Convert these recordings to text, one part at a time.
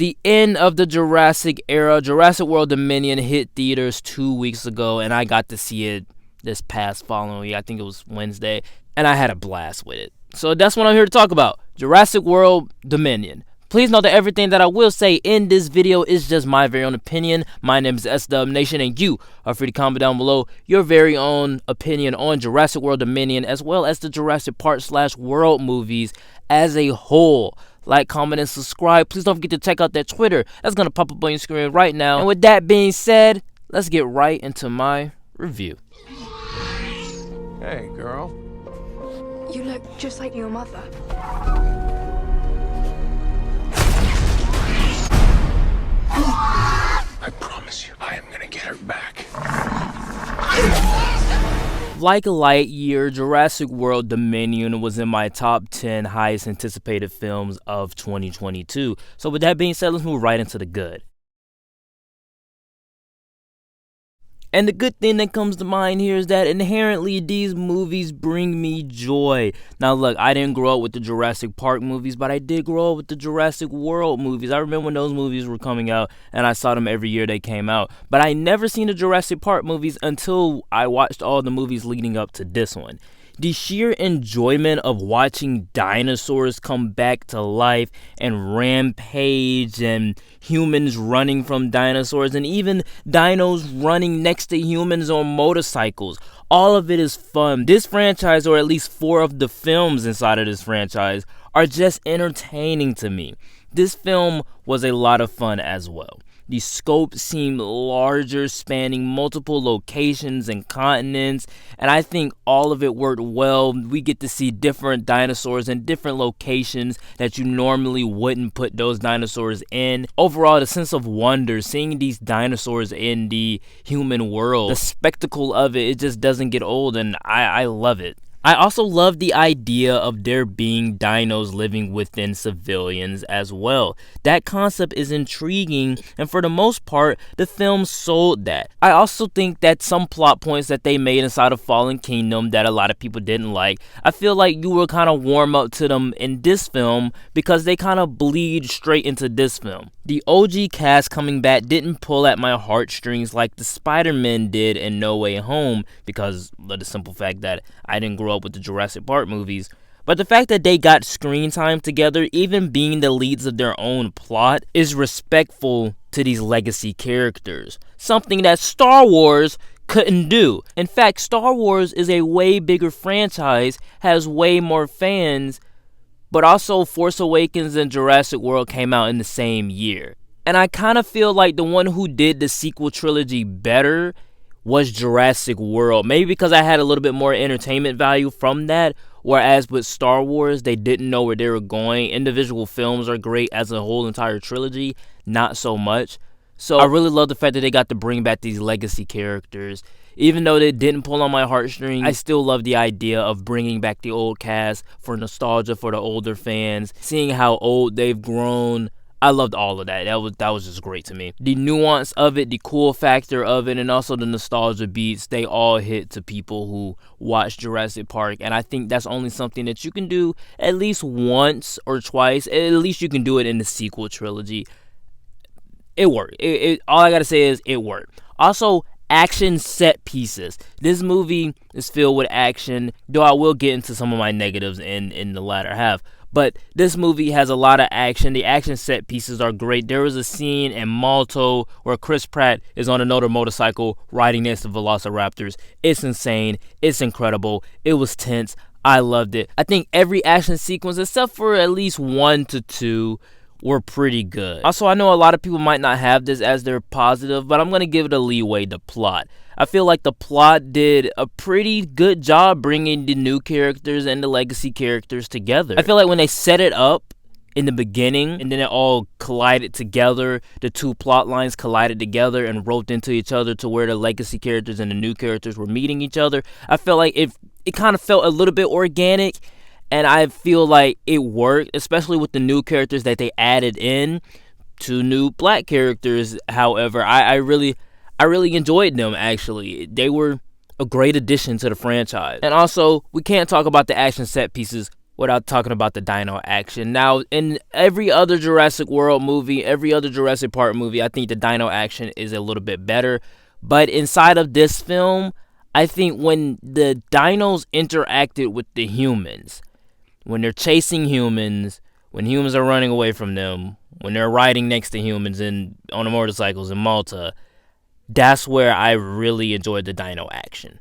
The end of the Jurassic era. Jurassic World Dominion hit theaters 2 weeks ago, and I got to see it this past following week. I think it was Wednesday, and I had a blast with it. So that's what I'm here to talk about. Jurassic World Dominion. Please note that everything that I will say in this video is just my very own opinion. My name is SW Nation, and you are free to comment down below your very own opinion on Jurassic World Dominion, as well as the Jurassic Park / World movies as a whole. Like, comment, and subscribe. Please don't forget to check out that Twitter. That's going to pop up on your screen right now. And with that being said, let's get right into my review. Hey, girl. You look just like your mother. I promise you, I am going to get her back. Like Lightyear, Jurassic World Dominion was in my top 10 highest anticipated films of 2022. So with that being said, let's move right into the good. And the good thing that comes to mind here is that inherently these movies bring me joy. Now look, I didn't grow up with the Jurassic Park movies, but I did grow up with the Jurassic World movies. I remember when those movies were coming out, and I saw them every year they came out. But I never seen the Jurassic Park movies until I watched all the movies leading up to this one. The sheer enjoyment of watching dinosaurs come back to life and rampage, and humans running from dinosaurs, and even dinos running next to humans on motorcycles. All of it is fun. This franchise, or at least 4 of the films inside of this franchise, are just entertaining to me. This film was a lot of fun as well. The scope seemed larger, spanning multiple locations and continents, and I think all of it worked well. We get to see different dinosaurs in different locations that you normally wouldn't put those dinosaurs in. Overall, the sense of wonder, seeing these dinosaurs in the human world, the spectacle of it just doesn't get old, and I love it. I also love the idea of there being dinos living within civilians as well. That concept is intriguing, and for the most part, the film sold that. I also think that some plot points that they made inside of Fallen Kingdom that a lot of people didn't like, I feel like you will kind of warm up to them in this film because they kind of bleed straight into this film. The OG cast coming back didn't pull at my heartstrings like the Spider-Man did in No Way Home, because of the simple fact that I didn't grow up with the Jurassic Park movies. But the fact that they got screen time together, even being the leads of their own plot, is respectful to these legacy characters. Something that Star Wars couldn't do. In fact, Star Wars is a way bigger franchise, has way more fans, but also Force Awakens and Jurassic World came out in the same year. And I kind of feel like the one who did the sequel trilogy better was Jurassic World. Maybe because I had a little bit more entertainment value from that, whereas with Star Wars, they didn't know where they were going. Individual films are great, as a whole entire trilogy, not so much. So I really love the fact that they got to bring back these legacy characters. Even though they didn't pull on my heartstrings, I still love the idea of bringing back the old cast for nostalgia for the older fans, seeing how old they've grown. I loved all of that. That was just great to me. The nuance of it, the cool factor of it, and also the nostalgia beats, they all hit to people who watch Jurassic Park. And I think that's only something that you can do at least once or twice. At least you can do it in the sequel trilogy. It worked. All I gotta say is it worked. Also, action set pieces. This movie is filled with action, though I will get into some of my negatives in the latter half. But this movie has a lot of action. The action set pieces are great. There was a scene in Malto where Chris Pratt is on another motorcycle riding next to velociraptors. It's insane. It's incredible. It was tense. I loved it. I think every action sequence, except for at least 1 to 2, were pretty good. Also, I know a lot of people might not have this as their positive, but I'm going to give it a leeway. The plot. I feel like the plot did a pretty good job bringing the new characters and the legacy characters together. I feel like when they set it up in the beginning and then it all collided together, the two plot lines collided together and roped into each other to where the legacy characters and the new characters were meeting each other. I felt like it kind of felt a little bit organic. And I feel like it worked, especially with the new characters that they added in. 2 new black characters, however, I really enjoyed them, actually. They were a great addition to the franchise. And also, we can't talk about the action set pieces without talking about the dino action. Now, in every other Jurassic World movie, every other Jurassic Park movie, I think the dino action is a little bit better. But inside of this film, I think when the dinos interacted with the humans, when they're chasing humans, when humans are running away from them, when they're riding next to humans on the motorcycles in Malta, that's where I really enjoyed the dino action.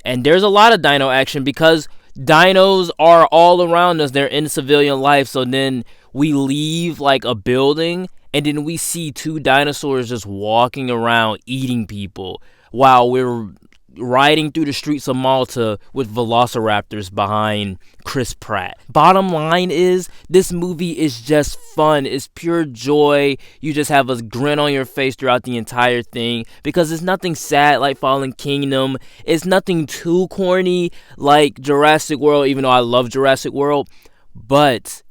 And there's a lot of dino action because dinos are all around us. They're in civilian life. So then we leave like a building and then we see two dinosaurs just walking around eating people while we're riding through the streets of Malta with velociraptors behind Chris Pratt. Bottom line is, this movie is just fun. It's pure joy. You just have a grin on your face throughout the entire thing because it's nothing sad like Fallen Kingdom. It's nothing too corny like Jurassic World, even though I love Jurassic World. But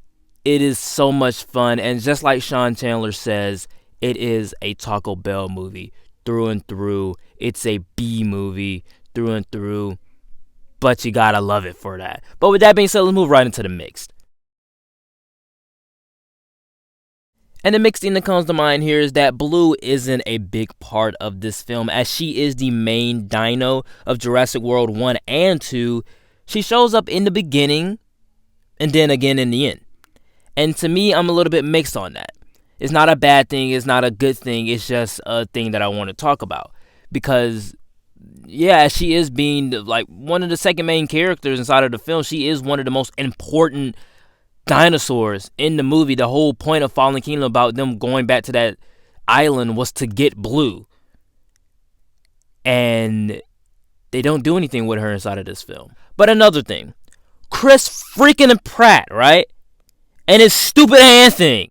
it is so much fun. And just like Sean Chandler says, it is a Taco Bell movie through and through. It's a B movie through and through, but you gotta love it for that. But with that being said, let's move right into the mixed. And the mixed thing that comes to mind here is that Blue isn't a big part of this film, as she is the main dino of Jurassic World 1 and 2. She shows up in the beginning and then again in the end. And to me, I'm a little bit mixed on that. It's not a bad thing, it's not a good thing, it's just a thing that I want to talk about. Because, yeah, she is being like one of the second main characters inside of the film. She is one of the most important dinosaurs in the movie. The whole point of Fallen Kingdom about them going back to that island was to get Blue. And they don't do anything with her inside of this film. But another thing, Chris freaking Pratt, right? And his stupid hand thing.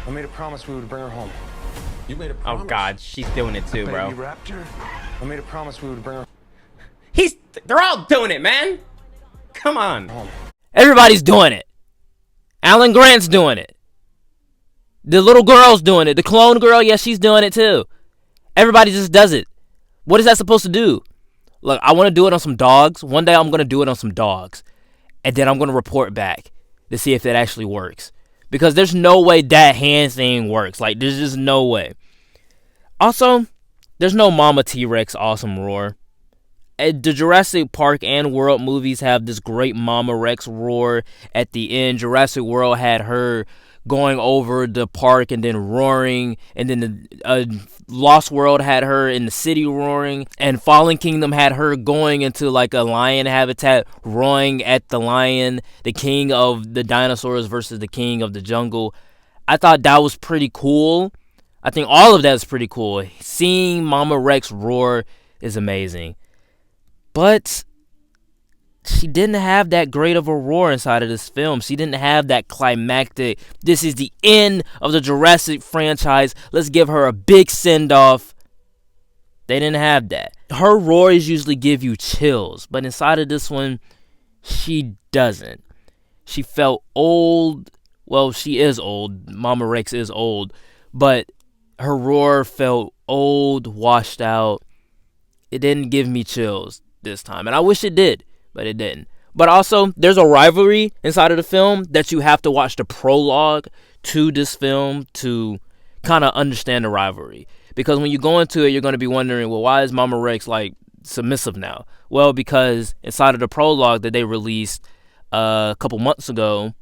I made a promise we would bring her home. You made a promise? Oh God, she's doing it too, bro. Baby Raptor. I made a promise we would bring her They're all doing it, man. Come on. home. Everybody's doing it. Alan Grant's doing it. The little girl's doing it. The clone girl, yeah, she's doing it too. Everybody just does it. What is that supposed to do? Look, I want to do it on some dogs. One day I'm going to do it on some dogs. And then I'm going to report back to see if it actually works. Because there's no way that hand thing works. Like, there's just no way. Also, there's no Mama T-Rex awesome roar. The Jurassic Park and World movies have this great Mama Rex roar at the end. Jurassic World had her going over the park and then roaring. And then the Lost World had her in the city roaring. And Fallen Kingdom had her going into like a lion habitat, roaring at the lion, the king of the dinosaurs versus the king of the jungle. I thought that was pretty cool. I think all of that is pretty cool. Seeing Mama Rex roar is amazing. But she didn't have that great of a roar inside of this film. She didn't have that climactic, this is the end of the Jurassic franchise, let's give her a big send-off. They didn't have that. Her roars usually give you chills, but inside of this one, she doesn't. She felt old. Well, she is old. Mama Rex is old. But her roar felt old, washed out. It didn't give me chills this time. And I wish it did, but it didn't. But also, there's a rivalry inside of the film that you have to watch the prologue to this film to kind of understand the rivalry. Because when you go into it, you're going to be wondering, well, why is Mama Rex, like, submissive now? Well, because inside of the prologue that they released a couple months ago,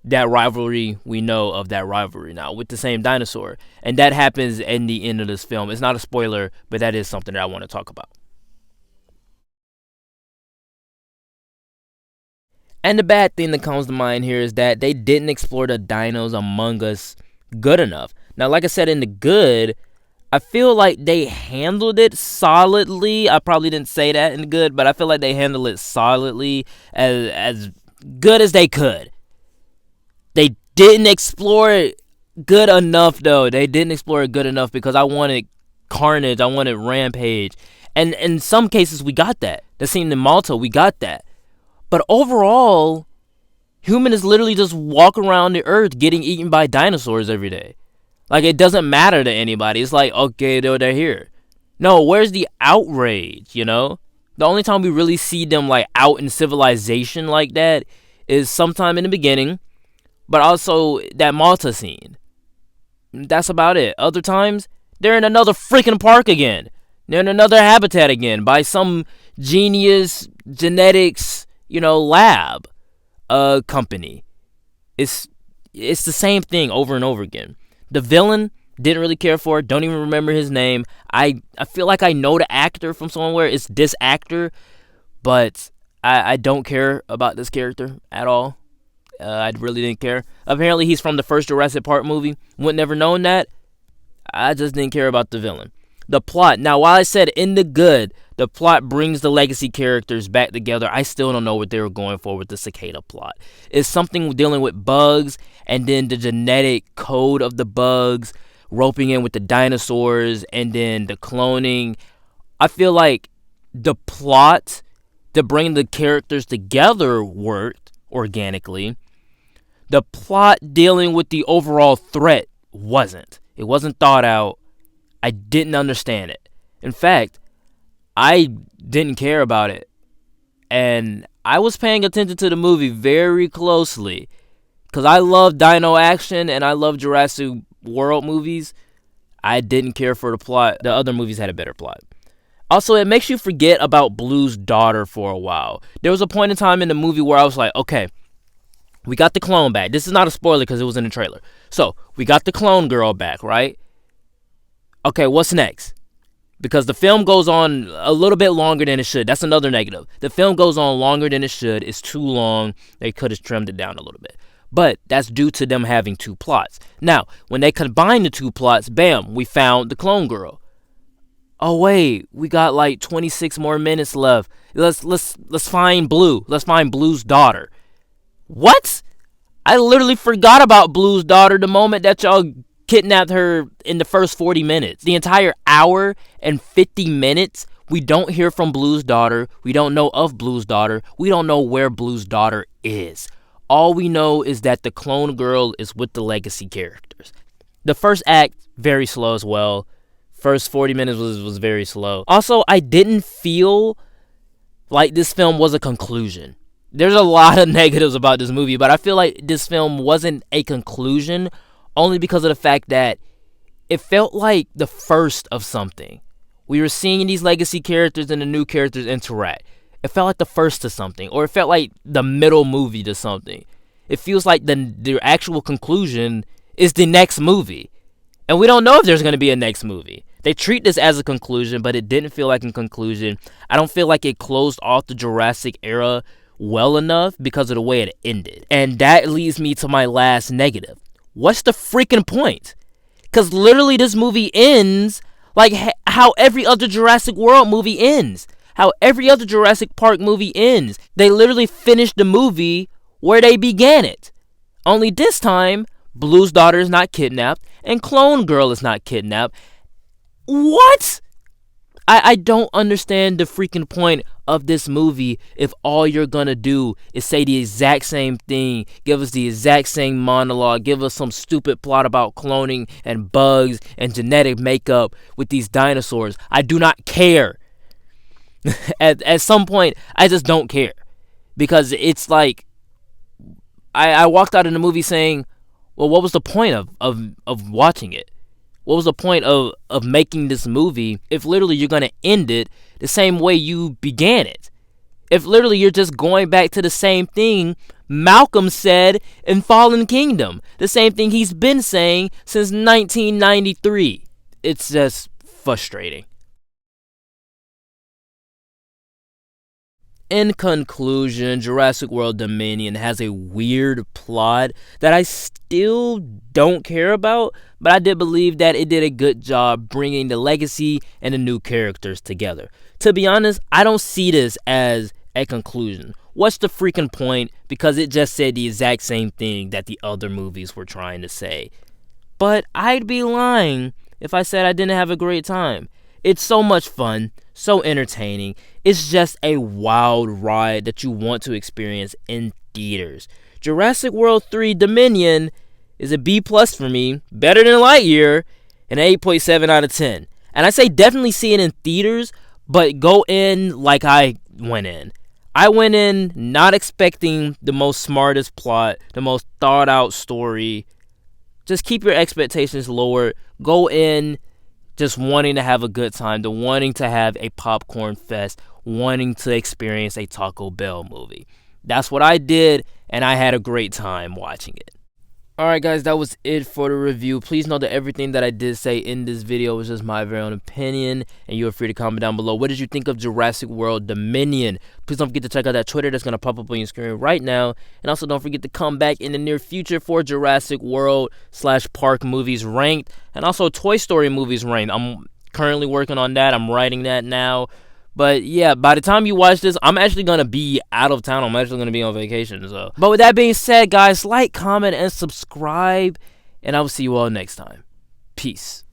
that rivalry, we know of that rivalry now with the same dinosaur. And that happens in the end of this film. It's not a spoiler, but that is something that I want to talk about. And the bad thing that comes to mind here is that they didn't explore the dinos among us good enough. Now, like I said, in the good, I feel like they handled it solidly. I probably didn't say that in the good, but I feel like they handled it solidly, as good as they could. They didn't explore it good enough, though. They didn't explore it good enough because I wanted carnage. I wanted rampage. And in some cases, we got that. The scene in Malta, we got that. But overall, humans literally just walk around the earth getting eaten by dinosaurs every day. Like, it doesn't matter to anybody. It's like, okay, they're here. No, where's the outrage, you know? The only time we really see them, like, out in civilization like that is sometime in the beginning, but also that Malta scene. That's about it. Other times, they're in another freaking park again. They're in another habitat again by some genius genetics, lab company. It's the same thing over and over again. The villain, didn't really care for it. Don't even remember his name. I feel like I know the actor from somewhere. It's this actor, but I don't care about this character at all. I really didn't care. Apparently, he's from the first Jurassic Park movie. Would never known that. I just didn't care about the villain. The plot. Now, while I said in the good, the plot brings the legacy characters back together, I still don't know what they were going for with the cicada plot. It's something dealing with bugs and then the genetic code of the bugs, roping in with the dinosaurs and then the cloning. I feel like the plot to bring the characters together worked organically. The plot dealing with the overall threat wasn't. It wasn't thought out. I didn't understand it. In fact, I didn't care about it. And I was paying attention to the movie very closely because I love dino action and I love Jurassic World movies. I didn't care for the plot. The other movies had a better plot. Also, it makes you forget about Blue's daughter for a while. There was a point in time in the movie where I was like, okay, we got the clone back. This is not a spoiler because it was in the trailer. So, we got the clone girl back, right? Okay, what's next? Because the film goes on a little bit longer than it should. That's another negative. The film goes on longer than it should. It's too long. They could have trimmed it down a little bit. But that's due to them having two plots. Now, when they combine the two plots, bam, we found the clone girl. Oh wait, we got like 26 more minutes left. Let's find Blue. Let's find Blue's daughter. What? I literally forgot about Blue's daughter the moment that y'all kidnapped her in the first 40 minutes. The entire hour and 50 minutes, we don't hear from Blue's daughter. We don't know of Blue's daughter. We don't know where Blue's daughter is. All we know is that the clone girl is with the legacy characters. The first act, very slow as well. First 40 minutes was very slow. Also, I didn't feel like this film was a conclusion. There's a lot of negatives about this movie, but I feel like this film wasn't a conclusion only because of the fact that it felt like the first of something. We were seeing these legacy characters and the new characters interact. It felt like the first to something, or it felt like the middle movie to something. It feels like the actual conclusion is the next movie. And we don't know if there's going to be a next movie. They treat this as a conclusion, but it didn't feel like a conclusion. I don't feel like it closed off the Jurassic era well enough because of the way it ended. And that leads me to my last negative. What's the freaking point? Because literally this movie ends like how every other Jurassic World movie ends. How every other Jurassic Park movie ends. They literally finished the movie where they began it. Only this time, Blue's daughter is not kidnapped and Clone Girl is not kidnapped. What? I don't understand the freaking point of this movie if all you're gonna do is say the exact same thing, give us the exact same monologue, give us some stupid plot about cloning and bugs and genetic makeup with these dinosaurs. I do not care. At some point, I just don't care. Because it's like, I walked out of the movie saying, well, what was the point of watching it? What was the point of making this movie if literally you're going to end it the same way you began it? If literally you're just going back to the same thing Malcolm said in Fallen Kingdom. The same thing he's been saying since 1993. It's just frustrating. In conclusion, Jurassic World Dominion has a weird plot that I still don't care about, but I did believe that it did a good job bringing the legacy and the new characters together. To be honest, I don't see this as a conclusion. What's the freaking point? Because it just said the exact same thing that the other movies were trying to say. But I'd be lying if I said I didn't have a great time. It's so much fun, so entertaining. It's just a wild ride that you want to experience in theaters. Jurassic World 3 Dominion is a B+ for me, better than Lightyear, and an 8.7 out of 10. And I say definitely see it in theaters, but go in like I went in. I went in not expecting the most smartest plot, the most thought out story. Just keep your expectations lower. Go in just wanting to have a good time, to wanting to have a popcorn fest, wanting to experience a Taco Bell movie. That's what I did, and I had a great time watching it. Alright guys, that was it for the review. Please know that everything that I did say in this video was just my very own opinion, and you are free to comment down below. What did you think of Jurassic World Dominion? Please don't forget to check out that Twitter that's going to pop up on your screen right now. And also don't forget to come back in the near future for Jurassic World / Park movies ranked, and also Toy Story movies ranked. I'm currently working on that. I'm writing that now. But yeah, by the time you watch this, I'm actually going to be out of town. I'm actually going to be on vacation. But with that being said, guys, like, comment, and subscribe. And I will see you all next time. Peace.